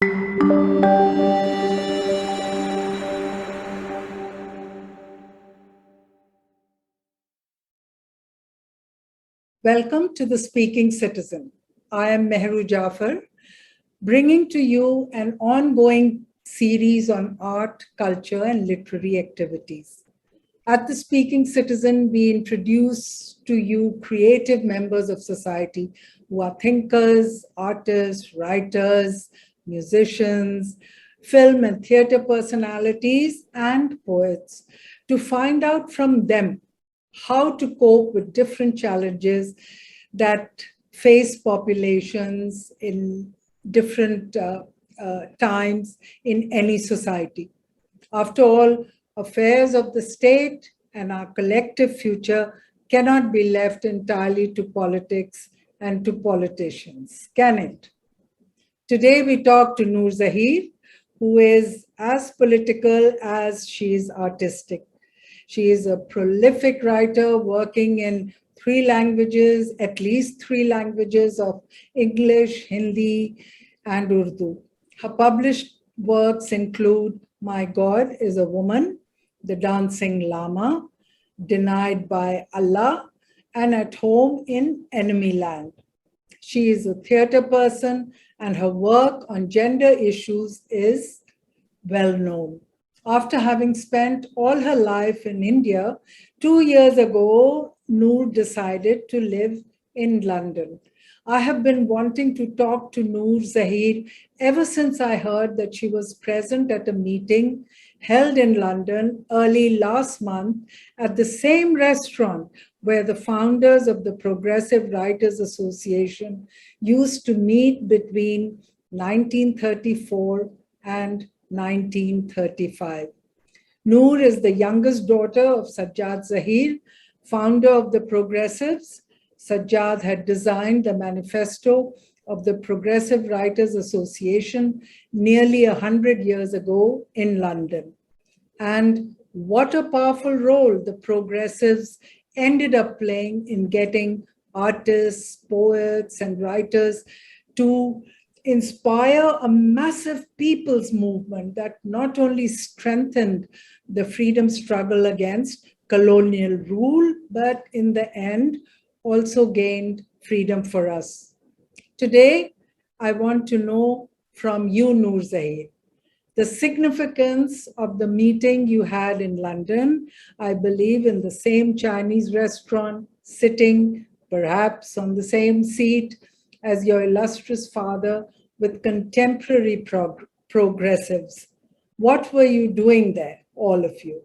Welcome to The Speaking Citizen. I am Mehru Jaffer, bringing to you an ongoing series on art, culture, and literary activities. At The Speaking Citizen, we introduce to you creative members of society who are thinkers, artists, writers, musicians, film and theater personalities, and poets to find out from them how to cope with different challenges that face populations in different times in any society. After all, affairs of the state and our collective future cannot be left entirely to politics and to politicians, can it? Today we talk to Noor Zaheer, who is as political as she is artistic. She is a prolific writer working in three languages, at least three languages of English, Hindi, and Urdu. Her published works include My God is a Woman, The Dancing Llama, Denied by Allah, and At Home in Enemy Land. She is a theater person, and her work on gender issues is well known. After having spent all her life in India, 2 years ago, Noor decided to live in London. I have been wanting to talk to Noor Zaheer ever since I heard that she was present at a meeting held in London early last month at the same restaurant where the founders of the Progressive Writers Association used to meet between 1934 and 1935. Noor is the youngest daughter of Sajjad Zaheer, founder of the Progressives. Sajjad had designed the manifesto of the Progressive Writers Association nearly 100 years ago in London. And what a powerful role the Progressives ended up playing in getting artists, poets, and writers to inspire a massive people's movement that not only strengthened the freedom struggle against colonial rule, but in the end also gained freedom for us. Today, I want to know from you, Noor Zaheer, the significance of the meeting you had in London, I believe in the same Chinese restaurant, sitting perhaps on the same seat as your illustrious father with contemporary progressives. What were you doing there, all of you?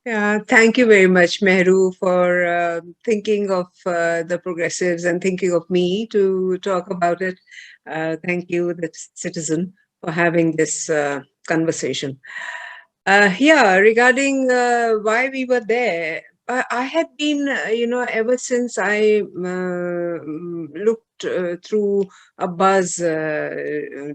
Yeah, thank you very much, Mehru, for thinking of the progressives and thinking of me to talk about it. Thank you, the citizen, for having this conversation. Regarding why we were there, I had been, ever since I looked through Abba's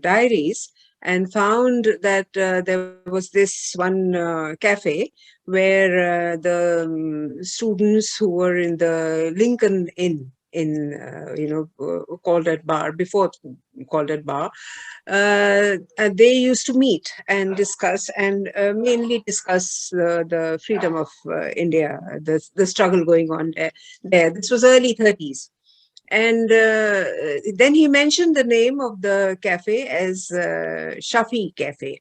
diaries and found that there was this one cafe where the students who were in the Lincoln Inn called at bar, before called at bar, and they used to meet and discuss, and mainly discuss the freedom of India, the struggle going on there. This was early 30s. And then he mentioned the name of the cafe as Shafi Cafe.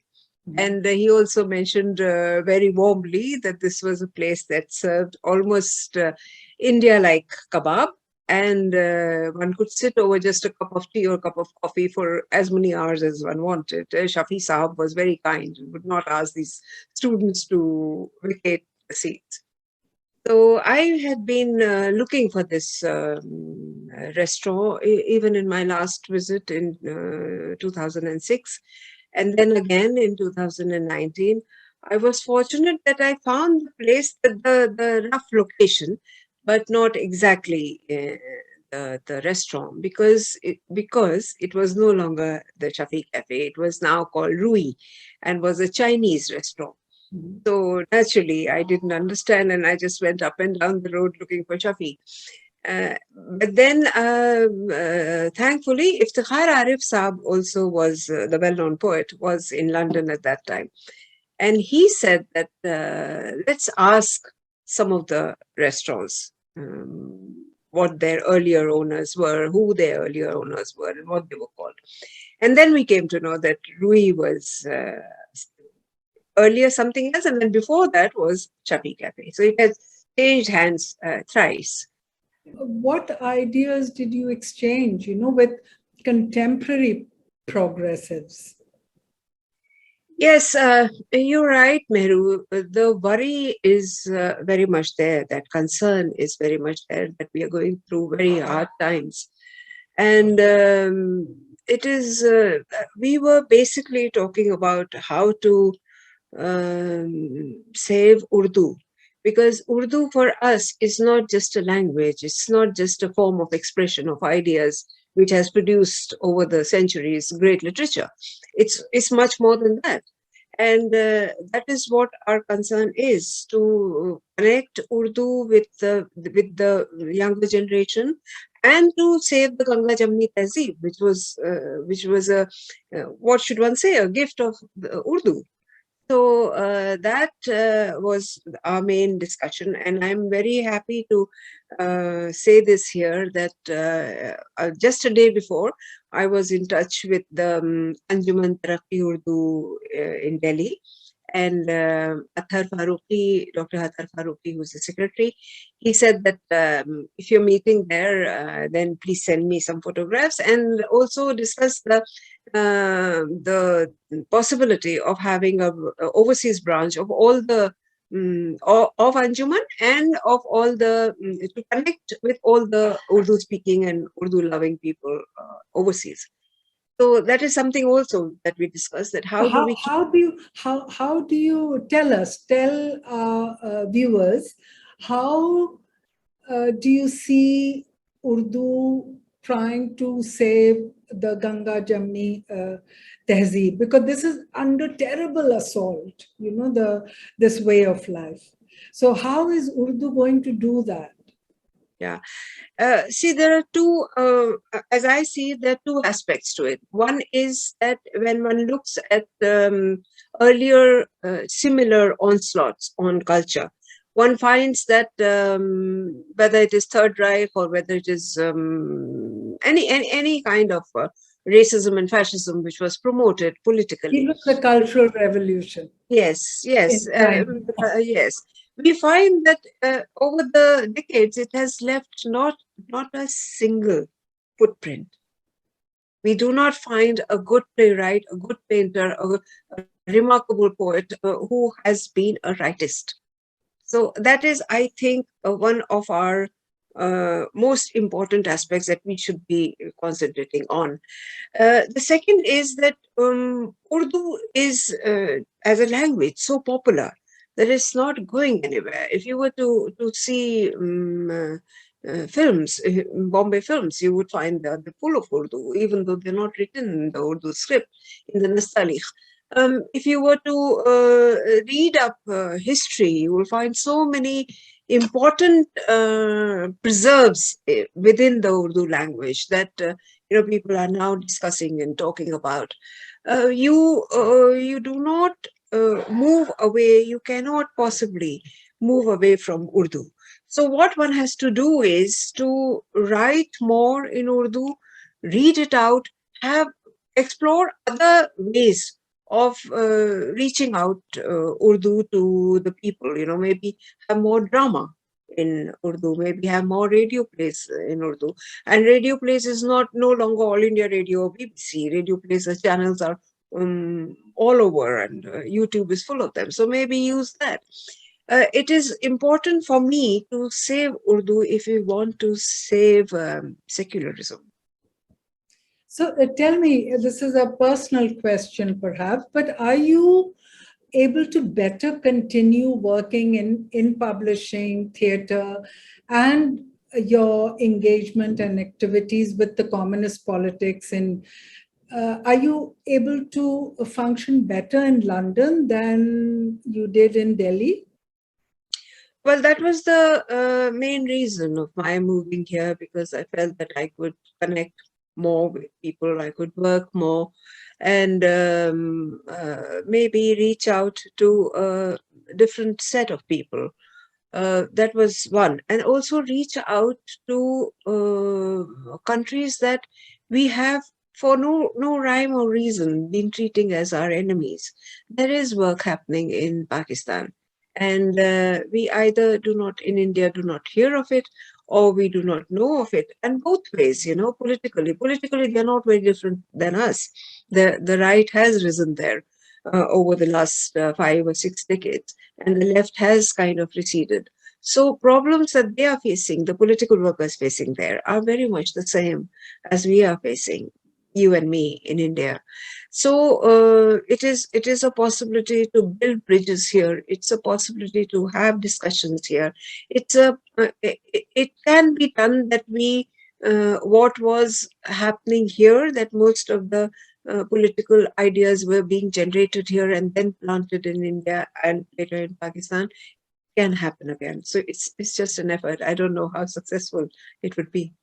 And he also mentioned very warmly that this was a place that served almost India-like kebab. And one could sit over just a cup of tea or a cup of coffee for as many hours as one wanted. Shafi Sahab was very kind and would not ask these students to vacate the seats. So I had been looking for this restaurant even in my last visit in 2006. And then again in 2019, I was fortunate that I found the place, the rough location, but not exactly the restaurant, because it was no longer the Shafi Cafe. It was now called Rui and was a Chinese restaurant. So naturally, I didn't understand, and I just went up and down the road looking for Shafi. But then, thankfully, Iftikhar Arif Saab also was the well-known poet, was in London at that time. And he said that let's ask some of the restaurants what their earlier owners were, who their earlier owners were, and what they were called. And then we came to know that Rui was earlier something else, and then before that was Chapi Cafe. So it has changed hands thrice. What ideas did you exchange, with contemporary progressives? Yes, you're right, Mehru. The worry is very much there. That concern is very much there that we are going through very hard times. And it is, we were basically talking about how to save Urdu, because Urdu for us is not just a language, it's not just a form of expression of ideas which has produced over the centuries great literature. It's much more than that. And that is what our concern is, to connect Urdu with the younger generation, and to save the Ganga Jamni Tehzeeb, which was a what should one say, a gift of the Urdu. So that was our main discussion, and I'm very happy to say this here that just a day before, I was in touch with the Anjuman Taraqi Urdu in Delhi, and Athar Farooqi, Dr. Athar Farooqi, who's the secretary, he said that if you're meeting there, then please send me some photographs, and also discuss the possibility of having a overseas branch of all the of Anjuman, and of all the to connect with all the Urdu speaking and Urdu loving people overseas. So that is something also that we discussed, that how do we keep. How do you tell viewers, how do you see Urdu trying to save the Ganga Jamni Tehzeeb? Because this is under terrible assault, this way of life. So how is Urdu going to do that? Yeah. See, there are two, as I see, there are two aspects to it. One is that when one looks at earlier similar onslaughts on culture, one finds that whether it is Third Reich or whether it is any kind of racism and fascism which was promoted politically. Even the Cultural Revolution. Yes, yes, In yes. We find that over the decades, it has left not a single footprint. We do not find a good playwright, a good painter, a remarkable poet who has been a rightist. So that is, I think, one of our most important aspects that we should be concentrating on. The second is that Urdu is, as a language, so popular that it's not going anywhere. If you were to see films, Bombay films, you would find that they're full of Urdu, even though they're not written in the Urdu script, in the Nastalikh. If you were to read up history, you will find so many important preserves within the Urdu language that people are now discussing and talking about. You do not move away. You cannot possibly move away from Urdu. So what one has to do is to write more in Urdu, read it out, explore other ways of reaching out Urdu to the people. Maybe have more drama in Urdu, maybe have more radio plays in Urdu. And radio plays is no longer All India Radio or BBC. Radio plays channels are all over, and YouTube is full of them. So maybe use that. It is important for me to save Urdu if we want to save secularism. So tell me, this is a personal question perhaps, but are you able to better continue working in publishing, theater, and your engagement and activities with the communist politics? And are you able to function better in London than you did in Delhi? Well, that was the main reason of my moving here, because I felt that I could connect more with people, I could work more, and maybe reach out to a different set of people. That was one. And also reach out to countries that we have, for no rhyme or reason, been treating as our enemies. There is work happening in Pakistan, and we either do not, in India, do not hear of it, or we do not know of it. And both ways, politically they're not very different than us. The right has risen there over the last 5 or 6 decades, and the left has kind of receded. So problems that they are facing, the political workers facing there, are very much the same as we are facing, you and me in India. So it is a possibility to build bridges here. It's a possibility to have discussions here. It can be done that we what was happening here, that most of the political ideas were being generated here and then planted in India and later in Pakistan. It can happen again. So it's just an effort. I don't know how successful it would be.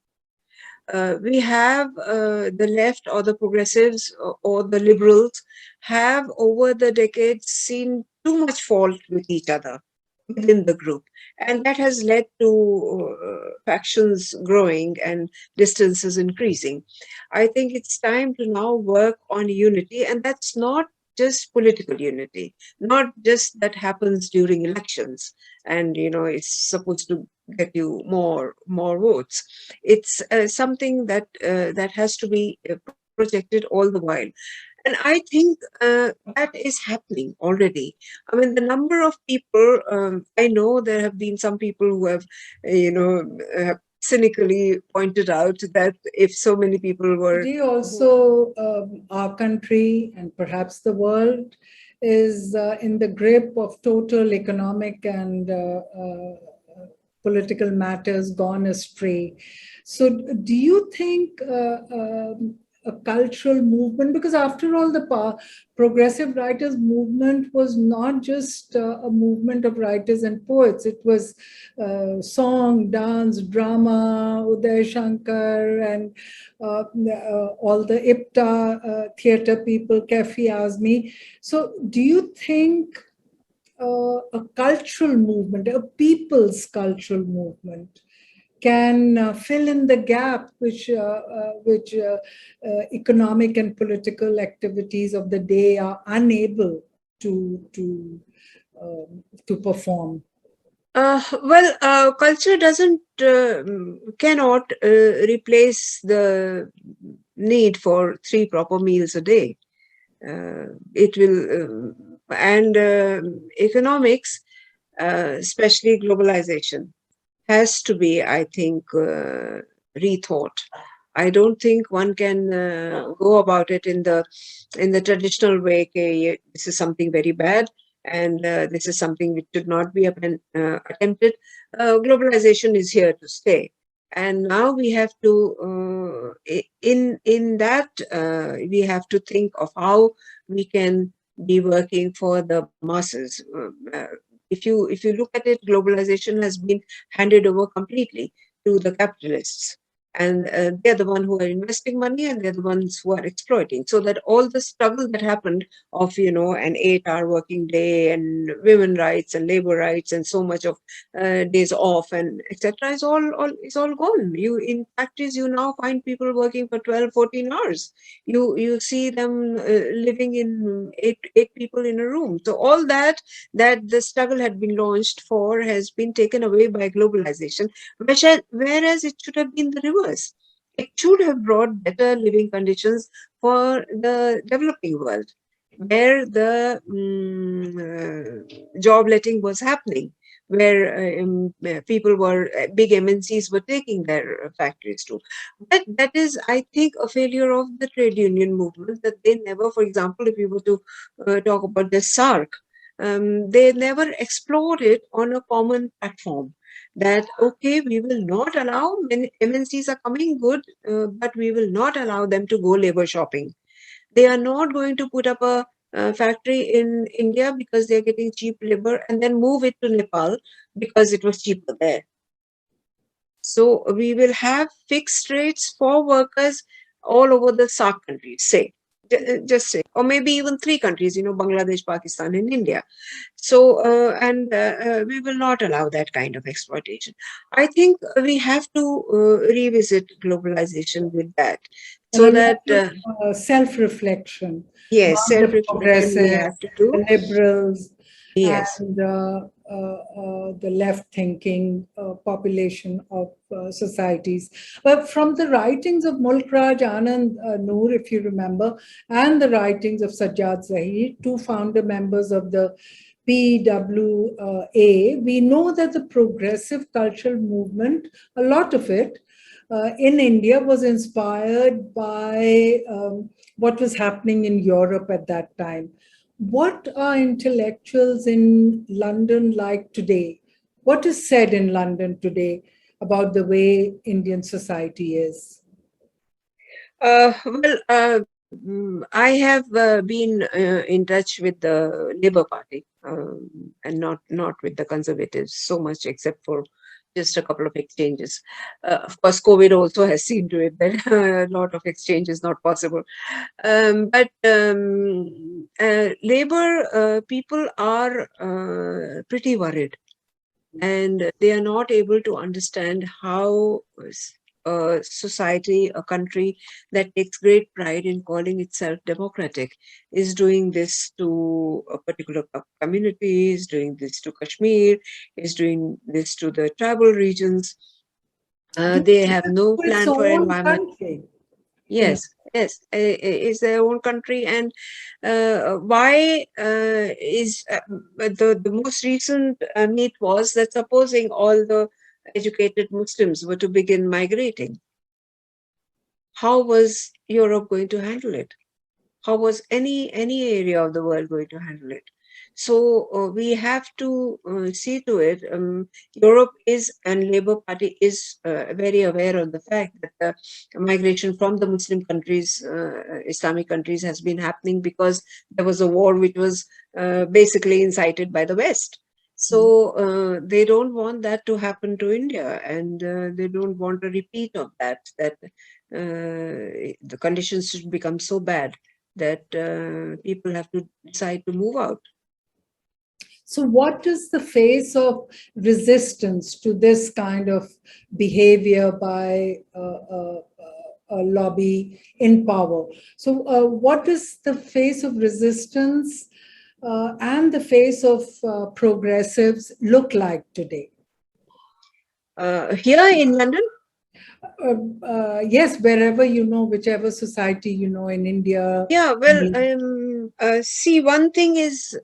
We have the left, or the progressives, or the liberals, have over the decades seen too much fault with each other within the group. And that has led to factions growing and distances increasing. I think it's time to now work on unity, and that's not just political unity, not just that happens during elections, and it's supposed to get you more votes. It's something that has to be projected all the while. And I think that is happening already. I mean, the number of people, I know there have been some people who have, cynically pointed out that if so many people were. Today, also, our country and perhaps the world is in the grip of total economic and political matters gone astray. So, do you think a cultural movement, because after all, the progressive writers movement was not just a movement of writers and poets, it was song, dance, drama, Uday Shankar, and all the IPTA theater people, Kafi Azmi. So, do you think a cultural movement, a people's cultural movement, can fill in the gap which economic and political activities of the day are unable to perform? Well, culture doesn't cannot replace the need for 3 proper meals a day. It will, and economics, especially globalization, has to be, I think, rethought. I don't think one can go about it in the traditional way. Okay, this is something very bad, and this is something which should not be attempted. Globalization is here to stay, and now we have to in that we have to think of how we can be working for the masses. If you look at it, globalization has been handed over completely to the capitalists. And they're the ones who are investing money, and they're the ones who are exploiting. So that all the struggle that happened of, an 8-hour working day and women rights and labor rights and so much of days off and etc. is all gone. You, in factories, you now find people working for 12, 14 hours. You see them living in eight people in a room. So all that the struggle had been launched for has been taken away by globalization, whereas it should have been the reverse. It should have brought better living conditions for the developing world, where the job letting was happening, where people were, big MNCs were taking their factories to. But that is, I think, a failure of the trade union movement, that they never, for example, if we were to talk about the SARC, they never explored it on a common platform. That, okay, we will not allow, many MNCs are coming good, but we will not allow them to go labor shopping. They are not going to put up a factory in India because they're getting cheap labor, and then move it to Nepal because it was cheaper there. So we will have fixed rates for workers all over the SAARC countries, say, just say, or maybe even three countries, Bangladesh, Pakistan, and India. So, we will not allow that kind of exploitation. I think we have to revisit globalization with that, And so a that, lot of self-reflection yes, among the self-reflection we progressives, have to do. the liberals, Yes. and the left-thinking population of societies. But from the writings of Mulk Raj Anand, Noor, if you remember, and the writings of Sajjad Zahir, two founder members of the PWA, we know that the progressive cultural movement, a lot of it, in India was inspired by what was happening in Europe at that time. What are intellectuals in London like today? What is said in London today about the way Indian society is? I have been in touch with the Labour Party, and not with the Conservatives so much, except for just a couple of exchanges. Of course, COVID also has seen to it that a lot of exchange is not possible. But Labour people are pretty worried, and they are not able to understand how a society, a country that takes great pride in calling itself democratic, is doing this to a particular community, is doing this to Kashmir, is doing this to the tribal regions. They have no To its plan for own environment. country. Yes, yes, is their own country, and why is the most recent meet was that supposing all the educated Muslims were to begin migrating, how was Europe going to handle it? How was any area of the world going to handle it? So we have to see to it. Europe is, and Labour Party is very aware of the fact that the migration from the Muslim countries, Islamic countries, has been happening because there was a war which was basically incited by the West. So they don't want that to happen to India, and they don't want a repeat of that. That the conditions should become so bad that people have to decide to move out. So, what is the face of resistance to this kind of behavior by a lobby in power? So, what is the face of resistance and the face of progressives look like today? Here in London, Yes, wherever you know, whichever society you know in India. yeah, well, see, one thing is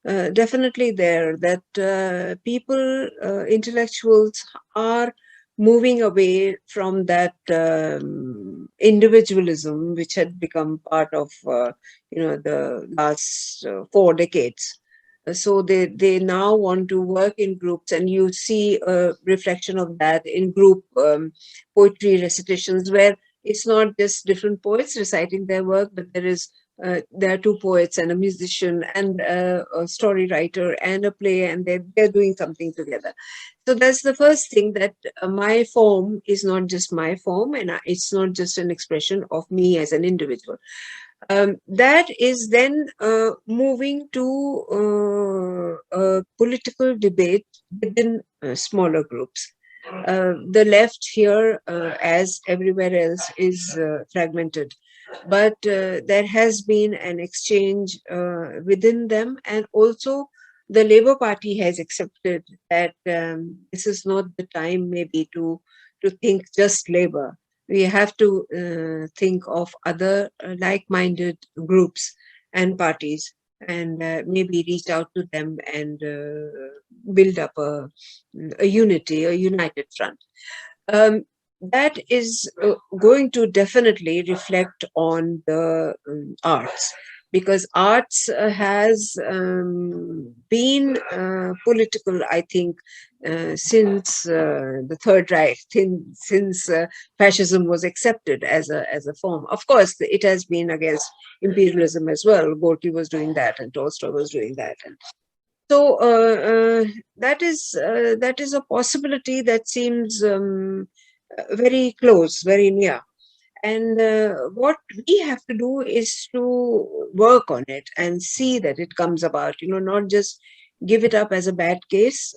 definitely there, that people, intellectuals, are moving away from that individualism which had become part of the last 4 decades. So they now want to work in groups, and you see a reflection of that in group poetry recitations, where it's not just different poets reciting their work, but there are two poets and a musician and a story writer and a play, and they're doing something together. So that's the first thing, that my form is not just my form, and it's not just an expression of me as an individual. That is then moving to a political debate within smaller groups. The left here, as everywhere else, is fragmented. But there has been an exchange within them, and also the Labour Party has accepted that this is not the time, maybe, to think just Labour. We have to think of other like-minded groups and parties, and maybe reach out to them and build up a unity, a united front. That is going to definitely reflect on the arts, because arts has been political, I think, since the Third Reich, since fascism was accepted as a form. Of course, it has been against imperialism as well. Gorky was doing that, and Tolstoy was doing that, and so that is a possibility that seems very close, very near. And what we have to do is to work on it and see that it comes about, not just give it up as a bad case.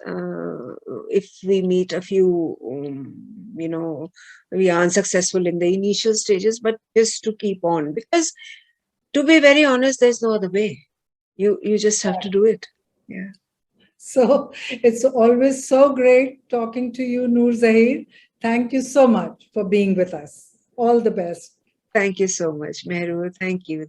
If we meet a few, we are unsuccessful in the initial stages, but just to keep on. Because to be very honest, there's no other way. You just have to do it. Yeah. So it's always so great talking to you, Noor Zaheer. Thank you so much for being with us. All the best. Thank you so much, Mehru. Thank you.